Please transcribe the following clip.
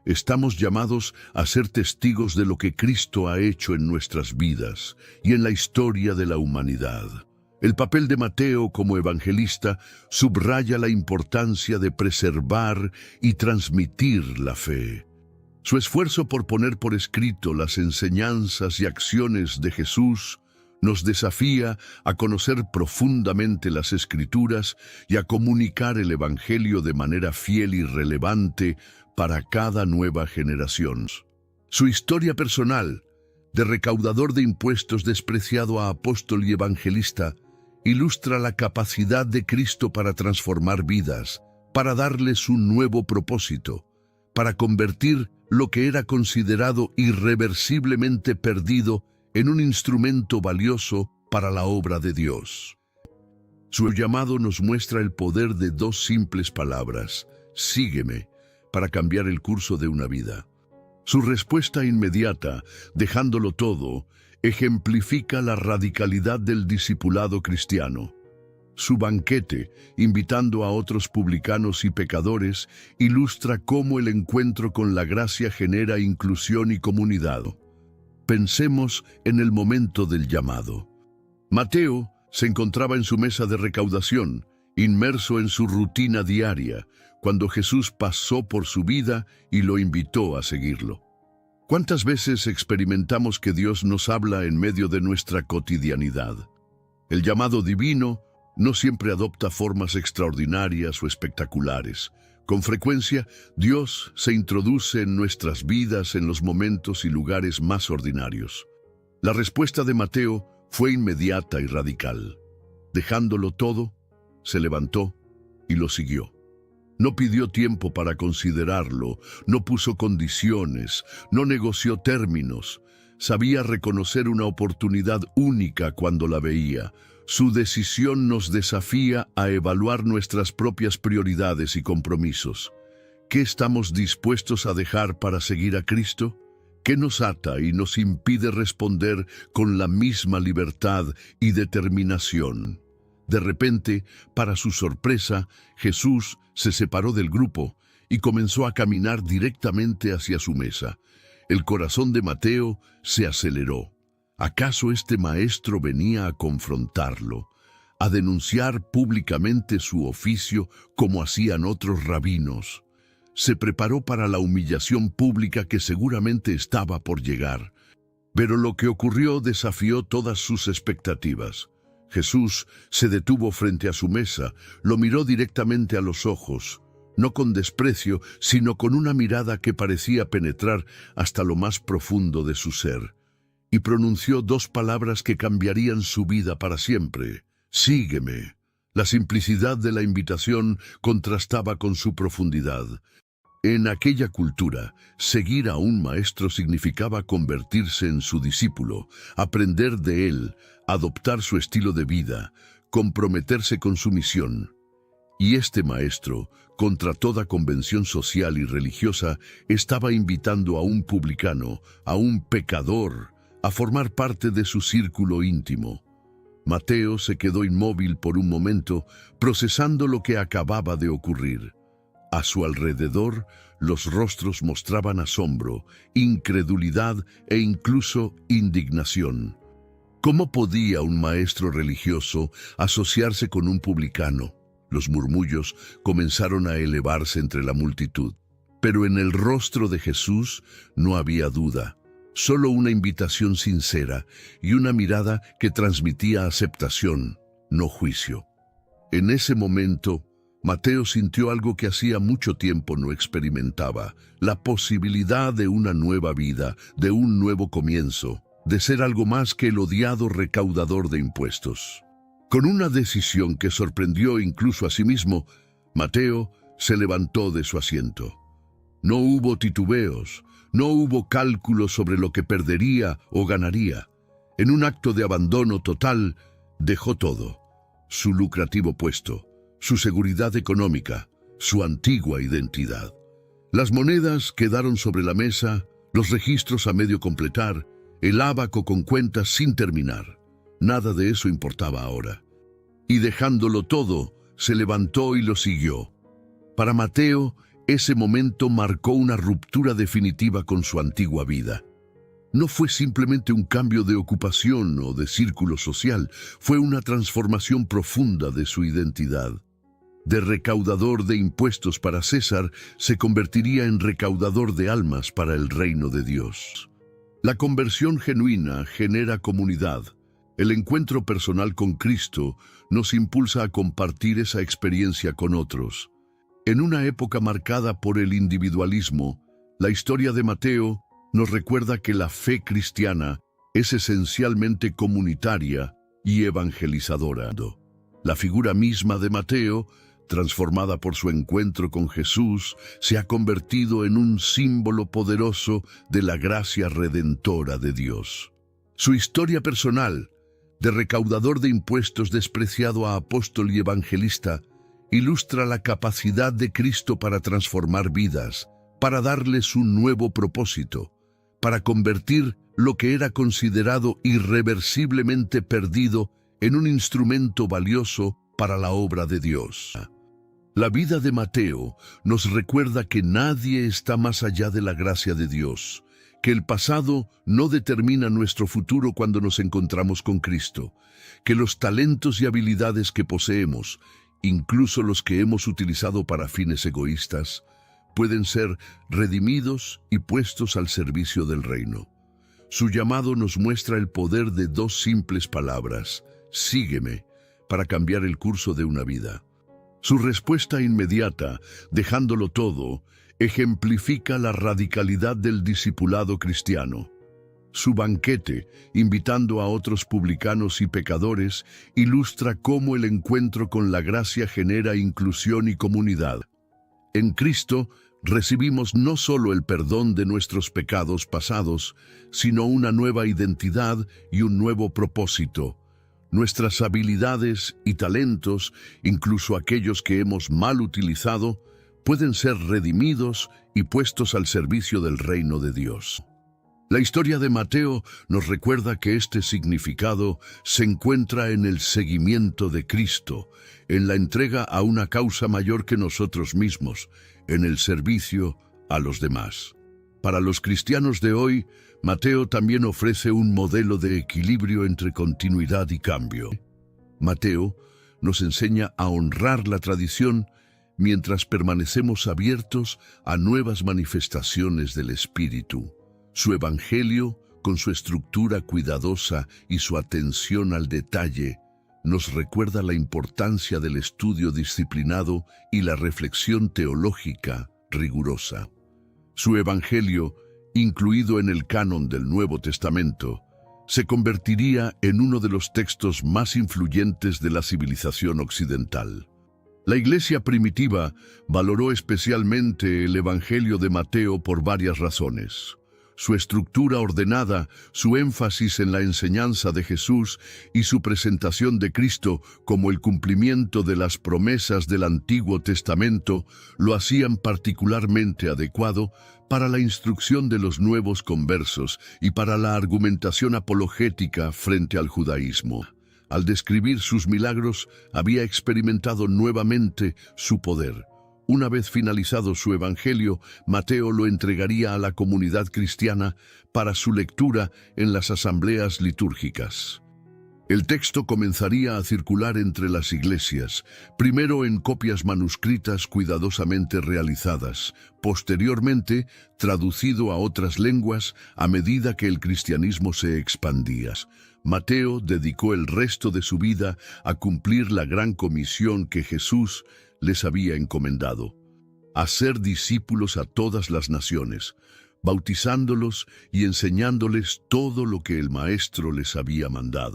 Estamos llamados a ser testigos de lo que Cristo ha hecho en nuestras vidas y en la historia de la humanidad. El papel de Mateo como evangelista subraya la importancia de preservar y transmitir la fe. Su esfuerzo por poner por escrito las enseñanzas y acciones de Jesús nos desafía a conocer profundamente las Escrituras y a comunicar el Evangelio de manera fiel y relevante para cada nueva generación. Su historia personal, de recaudador de impuestos despreciado a apóstol y evangelista, ilustra la capacidad de Cristo para transformar vidas, para darles un nuevo propósito, para convertir lo que era considerado irreversiblemente perdido en un instrumento valioso para la obra de Dios. Su llamado nos muestra el poder de dos simples palabras: sígueme, para cambiar el curso de una vida. Su respuesta inmediata, dejándolo todo, ejemplifica la radicalidad del discipulado cristiano. Su banquete, invitando a otros publicanos y pecadores, ilustra cómo el encuentro con la gracia genera inclusión y comunidad. Pensemos en el momento del llamado. Mateo se encontraba en su mesa de recaudación, inmerso en su rutina diaria, cuando Jesús pasó por su vida y lo invitó a seguirlo. ¿Cuántas veces experimentamos que Dios nos habla en medio de nuestra cotidianidad? El llamado divino no siempre adopta formas extraordinarias o espectaculares. Con frecuencia, Dios se introduce en nuestras vidas en los momentos y lugares más ordinarios. La respuesta de Mateo fue inmediata y radical. Dejándolo todo, se levantó y lo siguió. No pidió tiempo para considerarlo, no puso condiciones, no negoció términos. Sabía reconocer una oportunidad única cuando la veía. Su decisión nos desafía a evaluar nuestras propias prioridades y compromisos. ¿Qué estamos dispuestos a dejar para seguir a Cristo? ¿Qué nos ata y nos impide responder con la misma libertad y determinación? De repente, para su sorpresa, Jesús se separó del grupo y comenzó a caminar directamente hacia su mesa. El corazón de Mateo se aceleró. ¿Acaso este maestro venía a confrontarlo, a denunciar públicamente su oficio como hacían otros rabinos? Se preparó para la humillación pública que seguramente estaba por llegar. Pero lo que ocurrió desafió todas sus expectativas. Jesús se detuvo frente a su mesa, lo miró directamente a los ojos, no con desprecio, sino con una mirada que parecía penetrar hasta lo más profundo de su ser, y pronunció dos palabras que cambiarían su vida para siempre: sígueme. La simplicidad de la invitación contrastaba con su profundidad. En aquella cultura, seguir a un maestro significaba convertirse en su discípulo, aprender de él, adoptar su estilo de vida, comprometerse con su misión. Y este maestro, contra toda convención social y religiosa, estaba invitando a un publicano, a un pecador, a formar parte de su círculo íntimo. Mateo se quedó inmóvil por un momento, procesando lo que acababa de ocurrir. A su alrededor, los rostros mostraban asombro, incredulidad e incluso indignación. ¿Cómo podía un maestro religioso asociarse con un publicano? Los murmullos comenzaron a elevarse entre la multitud. Pero en el rostro de Jesús no había duda, solo una invitación sincera y una mirada que transmitía aceptación, no juicio. En ese momento, Mateo sintió algo que hacía mucho tiempo no experimentaba: la posibilidad de una nueva vida, de un nuevo comienzo, de ser algo más que el odiado recaudador de impuestos. Con una decisión que sorprendió incluso a sí mismo, Mateo se levantó de su asiento. No hubo titubeos, no hubo cálculos sobre lo que perdería o ganaría. En un acto de abandono total, dejó todo: su lucrativo puesto, su seguridad económica, su antigua identidad. Las monedas quedaron sobre la mesa, los registros a medio completar, el ábaco con cuentas sin terminar. Nada de eso importaba ahora. Y dejándolo todo, se levantó y lo siguió. Para Mateo, Ese momento marcó una ruptura definitiva con su antigua vida. No fue simplemente un cambio de ocupación o de círculo social, fue una transformación profunda de su identidad. De recaudador de impuestos para César, se convertiría en recaudador de almas para el reino de Dios. La conversión genuina genera comunidad. El encuentro personal con Cristo nos impulsa a compartir esa experiencia con otros. En una época marcada por el individualismo, la historia de Mateo nos recuerda que la fe cristiana es esencialmente comunitaria y evangelizadora. La figura misma de Mateo, transformada por su encuentro con Jesús, se ha convertido en un símbolo poderoso de la gracia redentora de Dios. Su historia personal, de recaudador de impuestos despreciado a apóstol y evangelista, ilustra la capacidad de Cristo para transformar vidas, para darles un nuevo propósito, para convertir lo que era considerado irreversiblemente perdido en un instrumento valioso para la obra de Dios. La vida de Mateo nos recuerda que nadie está más allá de la gracia de Dios, que el pasado no determina nuestro futuro cuando nos encontramos con Cristo, que los talentos y habilidades que poseemos, incluso los que hemos utilizado para fines egoístas, pueden ser redimidos y puestos al servicio del reino. Su llamado nos muestra el poder de dos simples palabras: sígueme, para cambiar el curso de una vida. Su respuesta inmediata, dejándolo todo, ejemplifica la radicalidad del discipulado cristiano. Su banquete, invitando a otros publicanos y pecadores, ilustra cómo el encuentro con la gracia genera inclusión y comunidad. En Cristo recibimos no solo el perdón de nuestros pecados pasados, sino una nueva identidad y un nuevo propósito. Nuestras habilidades y talentos, incluso aquellos que hemos mal utilizado, pueden ser redimidos y puestos al servicio del reino de Dios. La historia de Mateo nos recuerda que este significado se encuentra en el seguimiento de Cristo, en la entrega a una causa mayor que nosotros mismos, en el servicio a los demás. Para los cristianos de hoy, Mateo también ofrece un modelo de equilibrio entre continuidad y cambio. Mateo nos enseña a honrar la tradición mientras permanecemos abiertos a nuevas manifestaciones del Espíritu. Su Evangelio, con su estructura cuidadosa y su atención al detalle, nos recuerda la importancia del estudio disciplinado y la reflexión teológica rigurosa. Su Evangelio, incluido en el canon del Nuevo Testamento, se convertiría en uno de los textos más influyentes de la civilización occidental. La Iglesia primitiva valoró especialmente el Evangelio de Mateo por varias razones. Su estructura ordenada, su énfasis en la enseñanza de Jesús y su presentación de Cristo como el cumplimiento de las promesas del Antiguo Testamento lo hacían particularmente adecuado para la instrucción de los nuevos conversos y para la argumentación apologética frente al judaísmo. Al describir sus milagros, había experimentado nuevamente su poder. Una vez finalizado su Evangelio, Mateo lo entregaría a la comunidad cristiana para su lectura en las asambleas litúrgicas. El texto comenzaría a circular entre las iglesias, primero en copias manuscritas cuidadosamente realizadas, posteriormente traducido a otras lenguas a medida que el cristianismo se expandía. Mateo dedicó el resto de su vida a cumplir la gran comisión que Jesús les había encomendado: hacer discípulos a todas las naciones, bautizándolos y enseñándoles todo lo que el Maestro les había mandado.